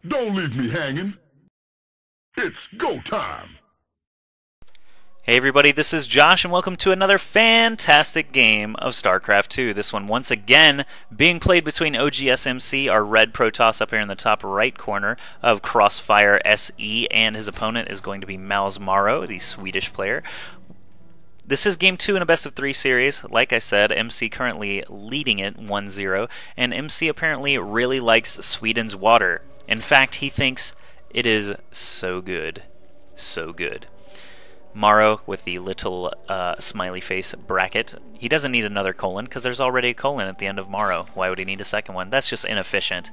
Don't leave me hanging. It's go time. Hey everybody, this is Josh and welcome to another fantastic game of StarCraft 2. This one once again being played between OGSMC, our red Protoss up here in the top right corner of Crossfire SE, and his opponent is going to be MorroW, the Swedish player. This is game 2 in a best of 3 series. Like I said, MC currently leading it 1-0, and MC apparently really likes Sweden's water. In fact, he thinks it is so good. So good. MorroW with the little smiley face bracket. He doesn't need another colon because there's already a colon at the end of MorroW. Why would he need a second one? That's just inefficient.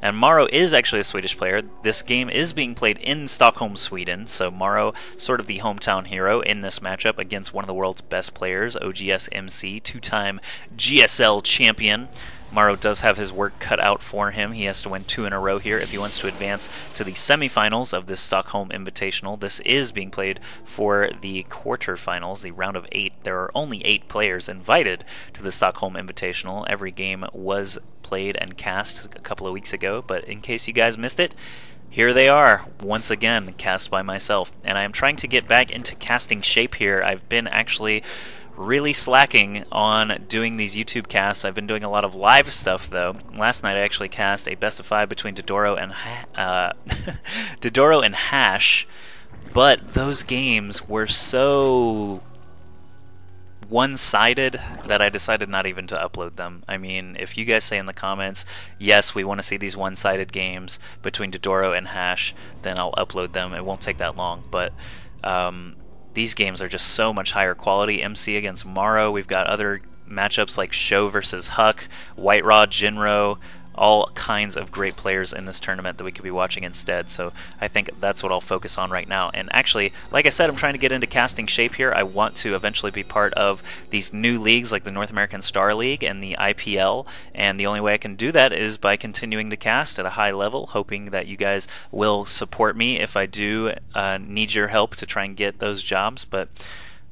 And MorroW is actually a Swedish player. This game is being played in Stockholm, Sweden, so MorroW sort of the hometown hero in this matchup against one of the world's best players, OGSMC, two-time GSL champion. MorroW does have his work cut out for him. He has to win 2 in a row here if he wants to advance to the semifinals of this Stockholm Invitational. This is being played for the quarterfinals, the round of 8. There are only 8 players invited to the Stockholm Invitational. Every game was played and cast a couple of weeks ago, but in case you guys missed it, here they are, once again, cast by myself. And I am trying to get back into casting shape here. I've been actually really slacking on doing these YouTube casts. I've been doing a lot of live stuff though. Last night I actually cast a best of 5 between Dodoro and Hash, but those games were so one-sided that I decided not even to upload them. I mean, if you guys say in the comments, yes, we want to see these one-sided games between Dodoro and Hash, then I'll upload them. It won't take that long, but these games are just so much higher quality. MC against MorroW. We've got other matchups like Show versus Huck, White Rod, Jinro, all kinds of great players in this tournament that we could be watching instead. So I think that's what I'll focus on right now. And actually, like I said, I'm trying to get into casting shape here. I want to eventually be part of these new leagues like the North American Star League and the IPL. And the only way I can do that is by continuing to cast at a high level, hoping that you guys will support me if I do need your help to try and get those jobs. But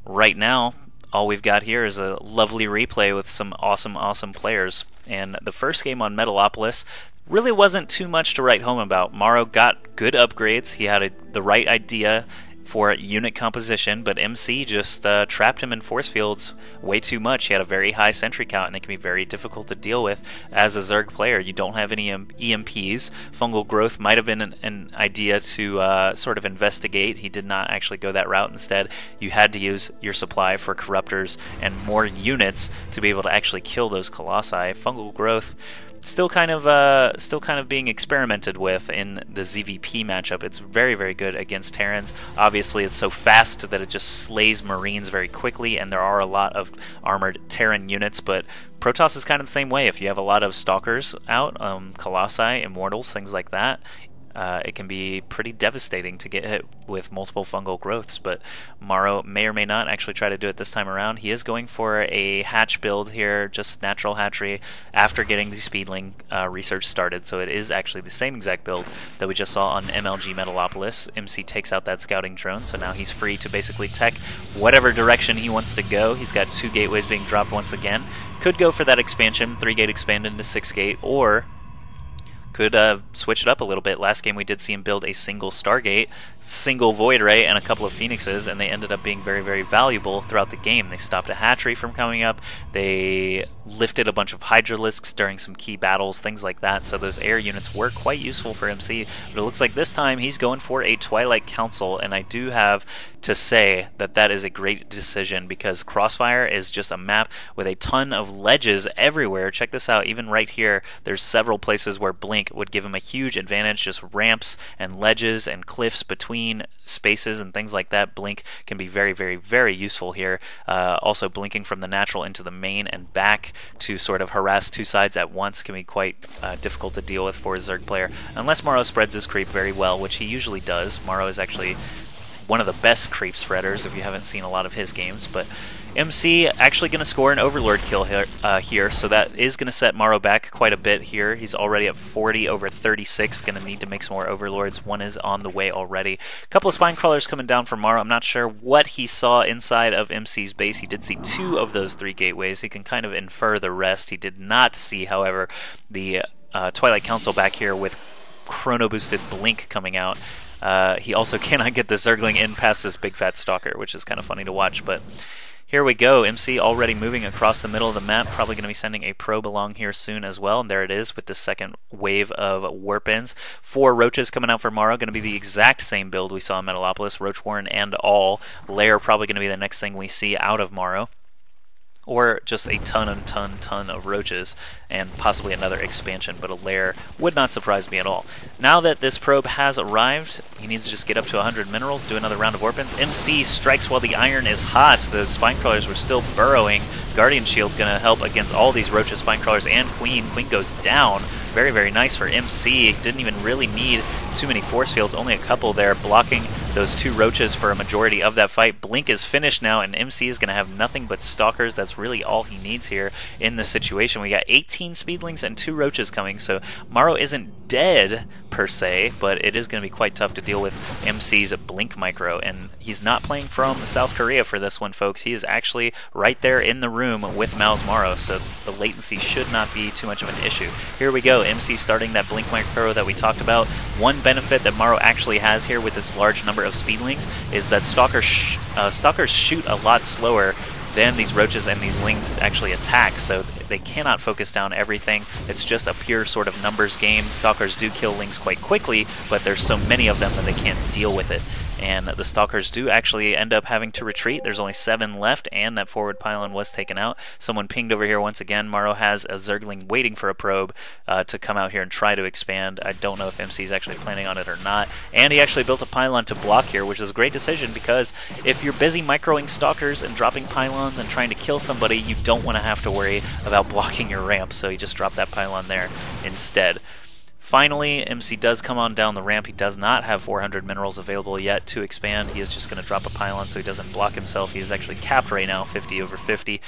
right now, all we've got here is a lovely replay with some awesome players. And the first game on Metalopolis really wasn't too much to write home about. MorroW got good upgrades. He had the right idea for unit composition, but MC just trapped him in force fields way too much. He had a very high sentry count, and it can be very difficult to deal with as a Zerg player. You don't have any EMPs. Fungal growth might have been an idea to sort of investigate. He did not actually go that route. Instead, you had to use your supply for corruptors and more units to be able to actually kill those colossi. Fungal growth still kind of being experimented with in the ZVP matchup. It's very good against Terrans. Obviously, it's so fast that it just slays Marines very quickly, and there are a lot of armored Terran units, but Protoss is kind of the same way. If you have a lot of Stalkers out, Colossi, Immortals, things like that, it can be pretty devastating to get hit with multiple fungal growths, but MorroW may or may not actually try to do it this time around. He is going for a hatch build here, just natural hatchery, after getting the Speedling research started, so it is actually the same exact build that we just saw on MLG Metalopolis. MC takes out that scouting drone, so now he's free to basically tech whatever direction he wants to go. He's got 2 gateways being dropped once again. Could go for that expansion, 3-gate expand into 6-gate, or could switch it up a little bit. Last game we did see him build a single Stargate, single Void Ray, and a couple of Phoenixes, and they ended up being very valuable throughout the game. They stopped a hatchery from coming up, they lifted a bunch of Hydralisks during some key battles, things like that, so those air units were quite useful for MC, but it looks like this time he's going for a Twilight Council, and I do have to say that that is a great decision because Crossfire is just a map with a ton of ledges everywhere. Check this out, even right here, there's several places where Blink would give him a huge advantage, just ramps and ledges and cliffs between spaces and things like that. Blink can be very useful here. Also, blinking from the natural into the main and back to sort of harass 2 sides at once can be quite difficult to deal with for a Zerg player, unless MorroW spreads his creep very well, which he usually does. MorroW is actually one of the best creep spreaders if you haven't seen a lot of his games, but MC actually going to score an Overlord kill here, so that is going to set MorroW back quite a bit here. He's already at 40 over 36, going to need to make some more Overlords. One is on the way already. A couple of Spine Crawlers coming down for MorroW. I'm not sure what he saw inside of MC's base. He did see 2 of those 3 gateways. He can kind of infer the rest. He did not see, however, the Twilight Council back here with chrono boosted blink coming out. He also cannot get the Zergling in past this big fat stalker, which is kind of funny to watch, but here we go. MC already moving across the middle of the map, probably going to be sending a probe along here soon as well, and there it is with the second wave of warp-ins. 4 roaches coming out for MorroW, going to be the exact same build we saw in Metalopolis, Roach Warren and all. Lair probably going to be the next thing we see out of MorroW. Or just a ton of roaches, and possibly another expansion, but a lair would not surprise me at all. Now that this probe has arrived, he needs to just get up to 100 minerals, do another round of warp-ins. MC strikes while the iron is hot. The Spinecrawlers were still burrowing. Guardian Shield going to help against all these roaches, Spinecrawlers, and Queen. Queen goes down. Very, very nice for MC. Didn't even really need too many force fields, only a couple there, blocking those 2 roaches for a majority of that fight. Blink is finished now, and MC is going to have nothing but stalkers. That's really all he needs here in this situation. We got 18 speedlings and 2 roaches coming, so MorroW isn't dead per se, but it is going to be quite tough to deal with MC's Blink Micro, and he's not playing from South Korea for this one, folks. He is actually right there in the room with Mao's MorroW, so the latency should not be too much of an issue. Here we go, MC starting that Blink Micro that we talked about. One benefit that MorroW actually has here with this large number of speedlings is that stalkers shoot a lot slower than these roaches and these lings actually attack, so they cannot focus down everything. It's just a pure sort of numbers game. Stalkers do kill lings quite quickly, but there's so many of them that they can't deal with it. And the Stalkers do actually end up having to retreat. There's only 7 left, and that forward pylon was taken out. Someone pinged over here once again. MorroW has a Zergling waiting for a probe to come out here and try to expand. I don't know if MC is actually planning on it or not. And he actually built a pylon to block here, which is a great decision, because if you're busy microing Stalkers and dropping pylons and trying to kill somebody, you don't want to have to worry about blocking your ramp, so he just dropped that pylon there instead. Finally, MC does come on down the ramp. He does not have 400 minerals available yet to expand. He is just going to drop a pylon so he doesn't block himself. He is actually capped right now, 50 over 50.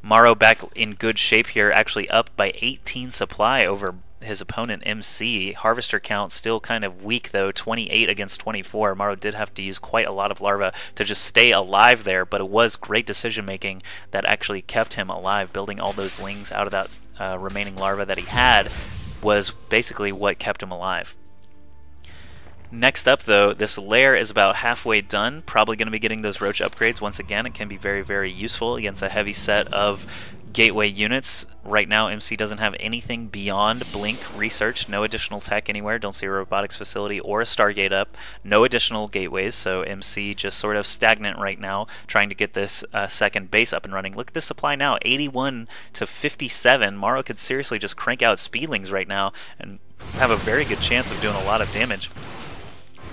MorroW back in good shape here, actually up by 18 supply over his opponent MC. Harvester count still kind of weak though, 28 against 24. MorroW did have to use quite a lot of larva to just stay alive there, but it was great decision making that actually kept him alive. Building all those lings out of that remaining larva that he had was basically what kept him alive. Next up though, this lair is about halfway done. Probably going to be getting those roach upgrades once again. It can be very, very useful against a heavy set of gateway units. Right now MC doesn't have anything beyond Blink Research, no additional tech anywhere, don't see a robotics facility or a Stargate up, no additional gateways, so MC just sort of stagnant right now, trying to get this second base up and running. Look at this supply now, 81 to 57. MorroW could seriously just crank out speedlings right now and have a very good chance of doing a lot of damage.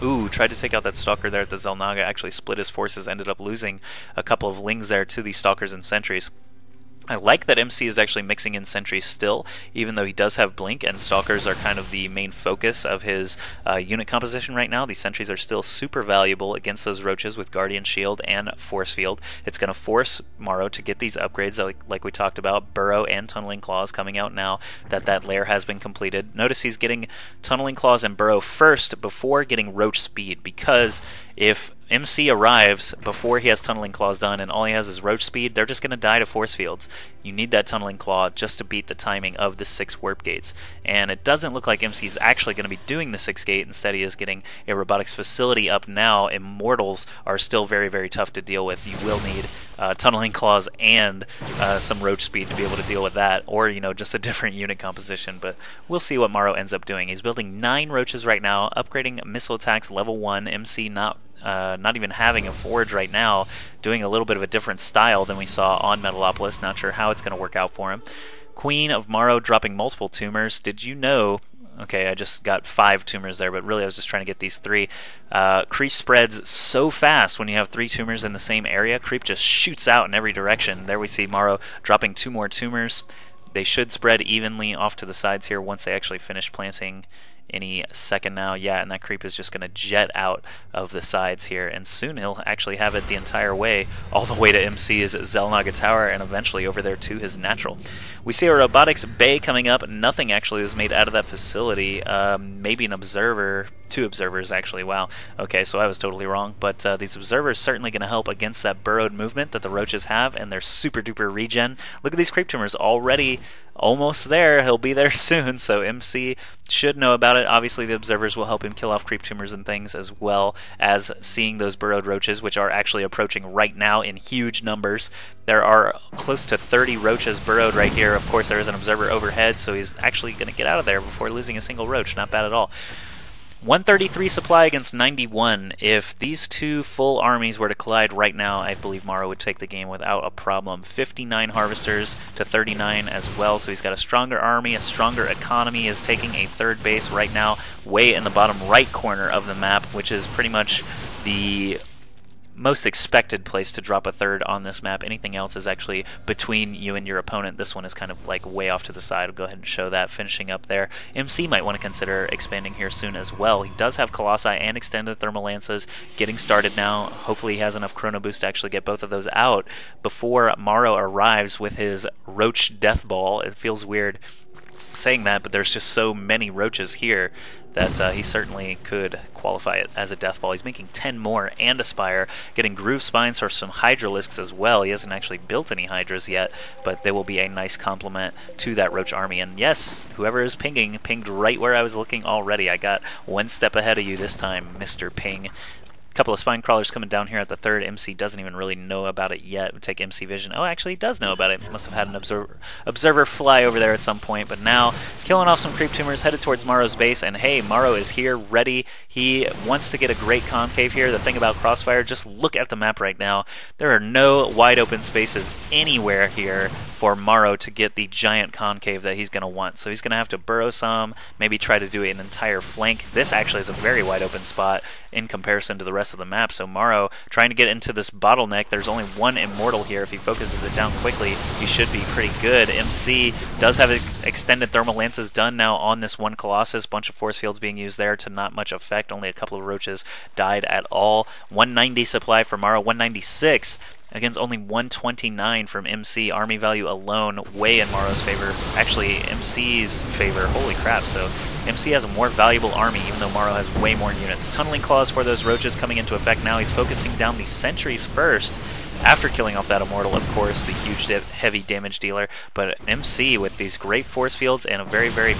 Ooh, tried to take out that Stalker there at the Xel'Naga, actually split his forces, ended up losing a couple of lings there to these Stalkers and Sentries. I like that MC is actually mixing in sentries still, even though he does have Blink, and Stalkers are kind of the main focus of his unit composition right now. These sentries are still super valuable against those roaches with Guardian Shield and Force Field. It's going to force MorroW to get these upgrades like we talked about, Burrow and Tunneling Claws coming out now that that lair has been completed. Notice he's getting Tunneling Claws and Burrow first before getting Roach Speed, because if MC arrives before he has Tunneling Claws done and all he has is Roach Speed, they're just going to die to Force Fields. You need that Tunneling Claw just to beat the timing of the 6 Warp Gates. And it doesn't look like MC is actually going to be doing the 6th Gate. Instead, he is getting a Robotics Facility up now. Immortals are still very, very tough to deal with. You will need Tunneling Claws and some Roach Speed to be able to deal with that, or, you know, just a different unit composition. But we'll see what MorroW ends up doing. He's building 9 Roaches right now, upgrading missile attacks level 1. MC not even having a forge right now, doing a little bit of a different style than we saw on Metalopolis. Not sure how it's going to work out for him. Queen of MorroW dropping multiple tumors. Did you know... Okay, I just got 5 tumors there, but really I was just trying to get these 3. Creep spreads so fast when you have 3 tumors in the same area. Creep just shoots out in every direction. There we see MorroW dropping 2 more tumors. They should spread evenly off to the sides here once they actually finish planting any second now. Yeah, and that creep is just going to jet out of the sides here, and soon he'll actually have it the entire way, all the way to MC's Xel'Naga Tower, and eventually over there to his natural. We see a robotics bay coming up. Nothing actually was made out of that facility. Maybe an observer, 2 observers actually. Wow. Okay, so I was totally wrong. But these observers certainly going to help against that burrowed movement that the roaches have, and their super duper regen. Look at these creep tumors already almost there. He'll be there soon, so MC should know about it. Obviously, the observers will help him kill off creep tumors and things, as well as seeing those burrowed roaches, which are actually approaching right now in huge numbers. There are close to 30 roaches burrowed right here. Of course, there is an observer overhead, so he's actually going to get out of there before losing a single roach. Not bad at all. 133 supply against 91. If these two full armies were to collide right now, I believe MorroW would take the game without a problem. 59 harvesters to 39 as well, so he's got a stronger army, a stronger economy, is taking a third base right now, way in the bottom right corner of the map, which is pretty much the most expected place to drop a third on this map. Anything else is actually between you and your opponent. This one is kind of like way off to the side. I'll go ahead and show that finishing up there. MC might want to consider expanding here soon as well. He does have Colossi and extended thermal lances getting started now. Hopefully he has enough chrono boost to actually get both of those out before MorroW arrives with his roach death ball. It feels weird saying that, but there's just so many roaches here that he certainly could qualify it as a death ball. He's making 10 more and a spire, getting groove spines for some hydralisks as well. He hasn't actually built any hydras yet, but they will be a nice complement to that roach army. And yes, whoever is pinging pinged right where I was looking already. I got one step ahead of you this time, Mr. Ping. Couple of spine crawlers coming down here at the third. MC doesn't even really know about it yet. We'll take MC vision. Oh, actually he does know about it. Must have had an observer fly over there at some point. But now killing off some creep tumors, headed towards MorroW's base. And hey, MorroW is here, ready. He wants to get a great concave here. The thing about Crossfire, just look at the map right now. There are no wide open spaces anywhere here for MorroW to get the giant concave that he's going to want. So he's going to have to burrow some, maybe try to do an entire flank. This actually is a very wide open spot in comparison to the rest of the map. So MorroW trying to get into this bottleneck. There's only one immortal here. If he focuses it down quickly, he should be pretty good. MC does have extended thermal lances done now on this one Colossus. Bunch of force fields being used there to not much effect. Only a couple of roaches died at all. 190 supply for MorroW, 196 against only 129 from MC. Army value alone way in MorroW's favor. Actually, MC's favor. Holy crap. So MC has a more valuable army, even though MorroW has way more units. Tunneling claws for those roaches coming into effect now. He's focusing down the sentries first, after killing off that immortal, of course, the huge heavy damage dealer. But MC with these great force fields and a very, very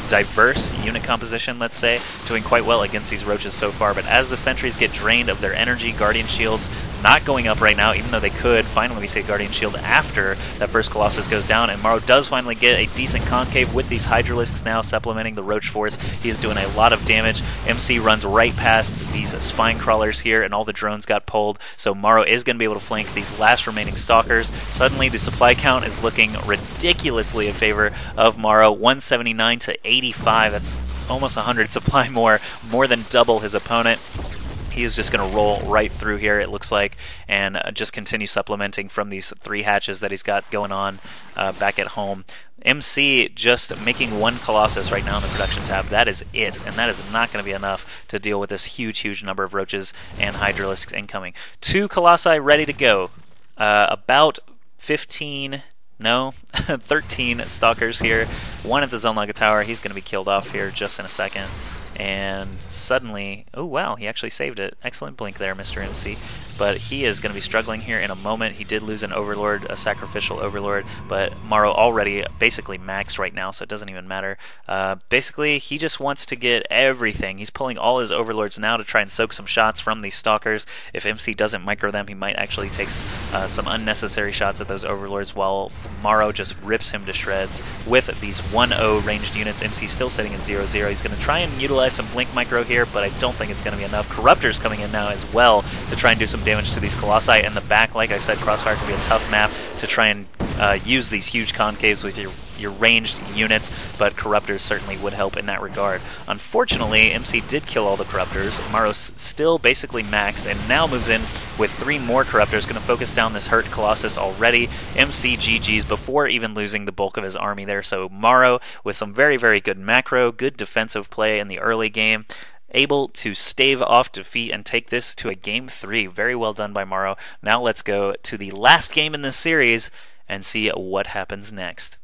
diverse unit composition, let's say, doing quite well against these roaches so far. But as the sentries get drained of their energy, Guardian Shields not going up right now, even though they could. Finally, we see a Guardian Shield after that first Colossus goes down, and MorroW does finally get a decent concave with these Hydralisks now supplementing the Roach Force. He is doing a lot of damage. MC runs right past these Spine Crawlers here, and all the drones got pulled, so MorroW is going to be able to flank these last remaining Stalkers. Suddenly, the supply count is looking ridiculously in favor of MorroW. 179 to 85. That's almost 100 supply more than double his opponent. He is just going to roll right through here, it looks like, and just continue supplementing from these 3 hatches that he's got going on back at home. MC just making one Colossus right now in the production tab. That is it, and that is not going to be enough to deal with this huge, huge number of roaches and Hydralisks incoming. 2 Colossi ready to go. About 15... No, 13 Stalkers here. One at the Zelnaga Tower. He's going to be killed off here just in a second. And suddenly, oh wow, he actually saved it. Excellent blink there, Mr. MC. But he is going to be struggling here in a moment. He did lose an Overlord, a sacrificial Overlord, but MorroW already basically maxed right now, so it doesn't even matter. Basically, he just wants to get everything. He's pulling all his Overlords now to try and soak some shots from these Stalkers. If MC doesn't micro them, he might actually take some unnecessary shots at those Overlords, while MorroW just rips him to shreds with these 1-0 ranged units. MC still sitting at 0-0. He's going to try and utilize some blink micro here, but I don't think it's going to be enough. Corruptor's coming in now as well to try and do some damage to these Colossi in the back. Like I said, Crossfire can be a tough map to try and use these huge concaves with your ranged units, but Corruptors certainly would help in that regard. Unfortunately, MC did kill all the Corruptors. MorroW still basically maxed, and now moves in with 3 more Corruptors, going to focus down this hurt Colossus already. MC GG's before even losing the bulk of his army there, so MorroW with some very, very good macro, good defensive play in the early game, able to stave off defeat and take this to a Game 3. Very well done by MorroW. Now let's go to the last game in this series and see what happens next.